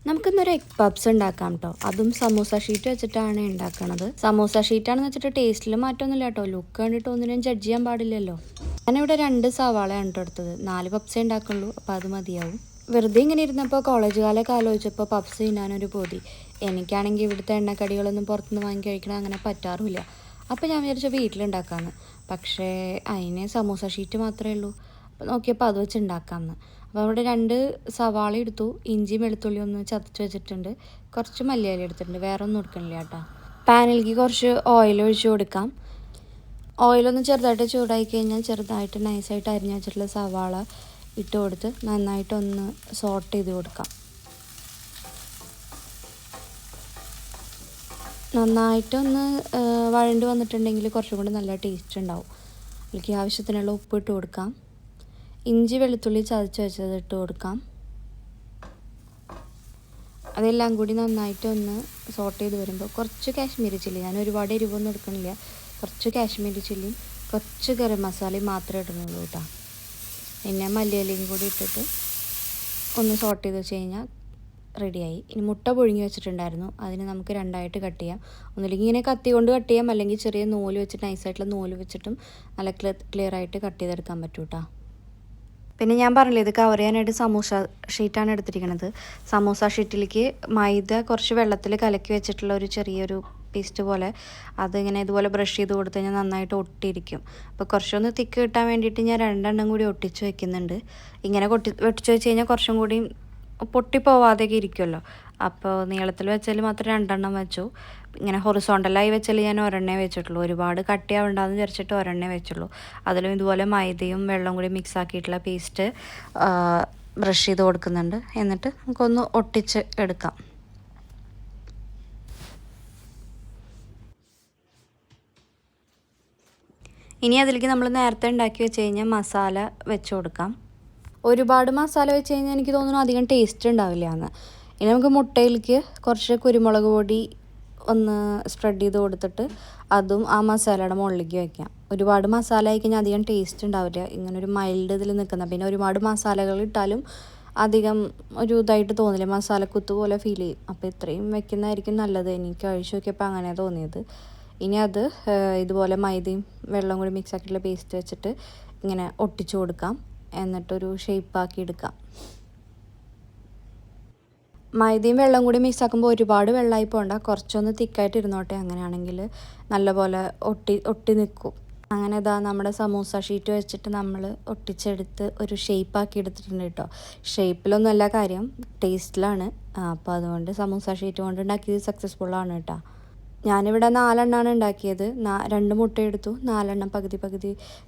നമുക്കിന്നൊരു egg puffs ഉണ്ടാക്കാം കേട്ടോ. അതും സമൂസ ഷീറ്റ് വെച്ചിട്ടാണ് ഉണ്ടാക്കണത്. സമൂസ ഷീറ്റാണെന്ന് വെച്ചിട്ട് ടേസ്റ്റിൽ മാറ്റമൊന്നുമില്ല കേട്ടോ. ലുക്ക് കണ്ടിട്ട് ഒന്നിനും ജഡ്ജ് ചെയ്യാൻ പാടില്ലല്ലോ. ഞാനിവിടെ 2 സവാളയാണ് കേട്ടോ എടുത്തത്. 4 പപ്സേ ഉണ്ടാക്കുള്ളൂ, അപ്പോൾ അത് മതിയാവും. വെറുതെ ഇങ്ങനെ ഇരുന്നപ്പോൾ കോളേജ് കാലമൊക്കെ ആലോചിച്ചപ്പോൾ പപ്സ് തിന്നാനൊരു പൊതി. എനിക്കാണെങ്കിൽ ഇവിടുത്തെ എണ്ണക്കടികളൊന്നും പുറത്തുനിന്ന് വാങ്ങി കഴിക്കണം അങ്ങനെ പറ്റാറുമില്ല. അപ്പോൾ ഞാൻ വിചാരിച്ച വീട്ടിലുണ്ടാക്കാമെന്ന്. പക്ഷേ അതിന് സമൂസ ഷീറ്റ് മാത്രമേ ഉള്ളൂ. അപ്പോൾ നോക്കിയപ്പോൾ അത് വെച്ച് ഉണ്ടാക്കാമെന്ന്. അപ്പോൾ അവിടെ 2 സവാള എടുത്തു, ഇഞ്ചി വെളുത്തുള്ളി ഒന്ന് ചതച്ച് വെച്ചിട്ടുണ്ട്, കുറച്ച് മല്ലിയില എടുത്തിട്ടുണ്ട്, വേറെ ഒന്നും എടുക്കണില്ല കേട്ടോ. പാനിലേക്ക് കുറച്ച് ഓയിൽ ഒഴിച്ച് കൊടുക്കാം. ഓയിലൊന്ന് ചെറുതായിട്ട് ചൂടായി കഴിഞ്ഞാൽ ചെറുതായിട്ട് നൈസായിട്ട് അരിഞ്ഞ് വെച്ചിട്ടുള്ള സവാള ഇട്ട് കൊടുത്ത് നന്നായിട്ടൊന്ന് സോട്ട് ചെയ്ത് കൊടുക്കാം. നന്നായിട്ടൊന്ന് വഴണ്ട് വന്നിട്ടുണ്ടെങ്കിൽ കുറച്ചും കൂടി നല്ല ടേസ്റ്റ് ഉണ്ടാവും. അതിലേക്ക് ആവശ്യത്തിനുള്ള ഉപ്പ് ഇട്ട് കൊടുക്കാം. ഇഞ്ചി വെളുത്തുള്ളി ചതച്ച് വെച്ചത് ഇട്ട് കൊടുക്കാം. അതെല്ലാം കൂടി നന്നായിട്ടൊന്ന് സോട്ട് ചെയ്ത് വരുമ്പോൾ കുറച്ച് കാശ്മീരി ചില്ലി, ഞാൻ ഒരുപാട് എരിവൊന്നും എടുക്കണില്ല, കുറച്ച് കാശ്മീരി ചില്ലിയും കുറച്ച് ഗരം മസാലയും മാത്രമേ ഇടുന്നുള്ളൂ കേട്ടോ. പിന്നെ മല്ലിയിലയും കൂടി ഇട്ടിട്ട് ഒന്ന് സോട്ട് ചെയ്ത് വെച്ച് കഴിഞ്ഞാൽ റെഡിയായി. ഇനി മുട്ട പുഴുങ്ങി വെച്ചിട്ടുണ്ടായിരുന്നു, അതിന് നമുക്ക് 2ആയിട്ട് കട്ട് ചെയ്യാം. ഒന്നില്ലെങ്കിൽ ഇങ്ങനെ കത്തി കൊണ്ട് കട്ട് ചെയ്യാം, അല്ലെങ്കിൽ ചെറിയ നൂല് വെച്ചിട്ട് നൈസായിട്ടുള്ള നൂല് വെച്ചിട്ടും നല്ല ക്ലിയർ ആയിട്ട് കട്ട് ചെയ്തെടുക്കാൻ പറ്റും കേട്ടോ. പിന്നെ ഞാൻ പറഞ്ഞില്ലേ, ഇത് കവർ ചെയ്യാനായിട്ട് സമൂസ ഷീറ്റാണ് എടുത്തിരിക്കുന്നത്. സമൂസ ഷീറ്റിലേക്ക് മൈദ കുറച്ച് വെള്ളത്തിൽ കലക്കി വെച്ചിട്ടുള്ള ഒരു ചെറിയൊരു പേസ്റ്റ് പോലെ അതിങ്ങനെ ഇതുപോലെ ബ്രഷ് ചെയ്ത് കൊടുത്തു കഴിഞ്ഞാൽ നന്നായിട്ട് ഒട്ടിയിരിക്കും. അപ്പോൾ കുറച്ചൊന്ന് തിക്ക് കിട്ടാൻ വേണ്ടിയിട്ട് ഞാൻ 2 എണ്ണം കൂടി ഒട്ടിച്ച് വെക്കുന്നുണ്ട്. ഇങ്ങനെ ഒട്ടിച്ച് വെച്ച് കഴിഞ്ഞാൽ കുറച്ചും കൂടി പൊട്ടിപ്പോവാതെയൊക്കെ ഇരിക്കുമല്ലോ. അപ്പോൾ നീളത്തിൽ വെച്ചാൽ മാത്രം 2 എണ്ണം വെച്ചു. ഇങ്ങനെ ഹൊറിസോണ്ടലായി വെച്ചാൽ ഞാൻ ഒരെണ്ണേ വെച്ചിട്ടുള്ളൂ, ഒരുപാട് കട്ടിയാവണ്ടെന്ന് വിചാരിച്ചിട്ട് ഒരെണ്ണേ വെച്ചുള്ളൂ. അതിലും ഇതുപോലെ മൈദയും വെള്ളം കൂടി മിക്സ് ആക്കിയിട്ടുള്ള പേസ്റ്റ് ബ്രഷ് ചെയ്ത് കൊടുക്കുന്നുണ്ട്. എന്നിട്ട് നമുക്കൊന്ന് ഒട്ടിച്ച് എടുക്കാം. ഇനി അതിലേക്ക് നമ്മൾ നേരത്തെ ഉണ്ടാക്കി വെച്ച് കഴിഞ്ഞാൽ മസാല വെച്ച് കൊടുക്കാം. ഒരുപാട് മസാല വെച്ച് കഴിഞ്ഞാൽ എനിക്ക് തോന്നുന്നു അധികം ടേസ്റ്റ് ഉണ്ടാവില്ല എന്ന്. ഇനി നമുക്ക് മുട്ടയിലേക്ക് കുറച്ച് കുരുമുളക് പൊടി ഒന്ന് സ്പ്രെഡ് ചെയ്ത് കൊടുത്തിട്ട് അതും ആ മസാലയുടെ മുകളിലേക്ക് വയ്ക്കാം. ഒരുപാട് മസാല ആയി കഴിഞ്ഞാൽ അധികം ടേസ്റ്റ് ഉണ്ടാവില്ല, ഇങ്ങനെ ഒരു മൈൽഡ് ഇതിൽ നിൽക്കുന്ന. പിന്നെ ഒരുപാട് മസാലകൾ ഇട്ടാലും അധികം ഒരു ഇതായിട്ട് തോന്നില്ല, മസാലക്കുത്ത് പോലെ ഫീൽ ചെയ്യും. അപ്പോൾ ഇത്രയും വെക്കുന്നതായിരിക്കും നല്ലത്. എനിക്ക് കഴിച്ച് നോക്കിയപ്പോൾ അങ്ങനെ തോന്നിയത്. ഇനി അത് ഇതുപോലെ മൈദയും വെള്ളം കൂടി മിക്സ് ആക്കിയിട്ടുള്ള പേസ്റ്റ് വെച്ചിട്ട് ഇങ്ങനെ ഒട്ടിച്ചു കൊടുക്കാം. എന്നിട്ടൊരു ഷേപ്പാക്കി എടുക്കാം. മൈദയും വെള്ളം കൂടി മിക്സ് ആക്കുമ്പോൾ ഒരുപാട് വെള്ളമായി പോകണ്ട, കുറച്ചൊന്ന് തിക്കായിട്ട് ഇരുന്നോട്ടെ. അങ്ങനെയാണെങ്കിൽ നല്ലപോലെ ഒട്ടി നിൽക്കും. അങ്ങനെ ഇതാ നമ്മുടെ സമൂസ ഷീറ്റ് വെച്ചിട്ട് നമ്മൾ ഒട്ടിച്ചെടുത്ത് ഒരു ഷേപ്പാക്കി എടുത്തിട്ടുണ്ട് കേട്ടോ. ഷേപ്പിലൊന്നുമല്ല കാര്യം, ടേസ്റ്റിലാണ്. അപ്പോൾ അതുകൊണ്ട് സമൂസ ഷീറ്റ് കൊണ്ട് ഉണ്ടാക്കിയത് സക്സസ്ഫുള്ളാണ് കേട്ടോ. ഞാനിവിടെ 4 എണ്ണമാണ് ഉണ്ടാക്കിയത്. 2 മുട്ട എടുത്തു, 4 എണ്ണം പകുതി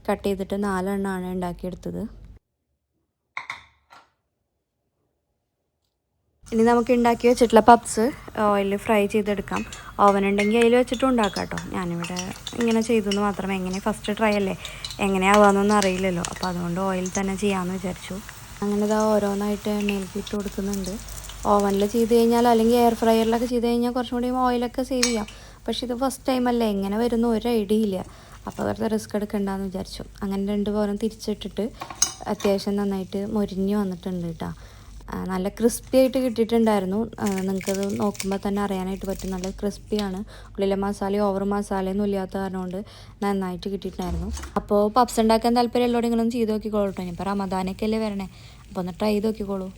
കട്ട് ചെയ്തിട്ട് 4 എണ്ണമാണ് ഉണ്ടാക്കിയെടുത്തത്. ഇനി നമുക്ക് ഉണ്ടാക്കി വെച്ചിട്ടുള്ള പപ്സ് ഓയിലിൽ ഫ്രൈ ചെയ്തെടുക്കാം. ഓവൻ ഉണ്ടെങ്കിൽ അതിൽ വെച്ചിട്ടും ഉണ്ടാക്കാം കേട്ടോ. ഞാനിവിടെ ഇങ്ങനെ ചെയ്തെന്ന് മാത്രം. എങ്ങനെ ഫസ്റ്റ് ട്രൈ അല്ലേ, എങ്ങനെയാവാന്നൊന്നും അറിയില്ലല്ലോ, അപ്പോൾ അതുകൊണ്ട് ഓയിൽ തന്നെ ചെയ്യാമെന്ന് വിചാരിച്ചു. അങ്ങനെ ഇതാ ഓരോന്നായിട്ട് എണ്ണയിലേക്ക് ഇട്ട് കൊടുക്കുന്നുണ്ട്. ഓവനിൽ ചെയ്ത് കഴിഞ്ഞാൽ അല്ലെങ്കിൽ എയർ ഫ്രയറിലൊക്കെ ചെയ്ത് കഴിഞ്ഞാൽ കുറച്ചും കൂടി ഓയിലൊക്കെ സേവ് ചെയ്യാം. പക്ഷേ ഇത് ഫസ്റ്റ് ടൈം അല്ലേ, എങ്ങനെ വരുന്നു ഒരു ഐഡിയ ഇല്ല. അപ്പോൾ വെറുതെ റിസ്ക് എടുക്കണ്ടെന്ന് വിചാരിച്ചു. അങ്ങനെ 2 പോരം തിരിച്ചിട്ടിട്ട് അത്യാവശ്യം നന്നായിട്ട് മൊരിഞ്ഞ് വന്നിട്ടുണ്ട് കേട്ടോ. നല്ല ക്രിസ്പി ആയിട്ട് കിട്ടിയിട്ടുണ്ടായിരുന്നു. നിങ്ങൾക്കത് നോക്കുമ്പോൾ തന്നെ അറിയാനായിട്ട് പറ്റും, നല്ല ക്രിസ്പിയാണ്. ഉള്ളിലെ മസാലയും ഓവർ മസാലയൊന്നും ഇല്ലാത്ത കാരണം കൊണ്ട് നന്നായിട്ട് കിട്ടിയിട്ടുണ്ടായിരുന്നു. അപ്പോൾ പപ്സ് ഉണ്ടാക്കാൻ താല്പര്യം എല്ലാവരും ഇങ്ങനെ ഒന്ന് ചെയ്ത് നോക്കിക്കോളൂ കേട്ടോ. ഇപ്പോൾ റമദാനൊക്കെ അല്ലേ വരണേ, അപ്പോൾ ഒന്ന് ട്രൈ ചെയ്ത് നോക്കിക്കോളൂ.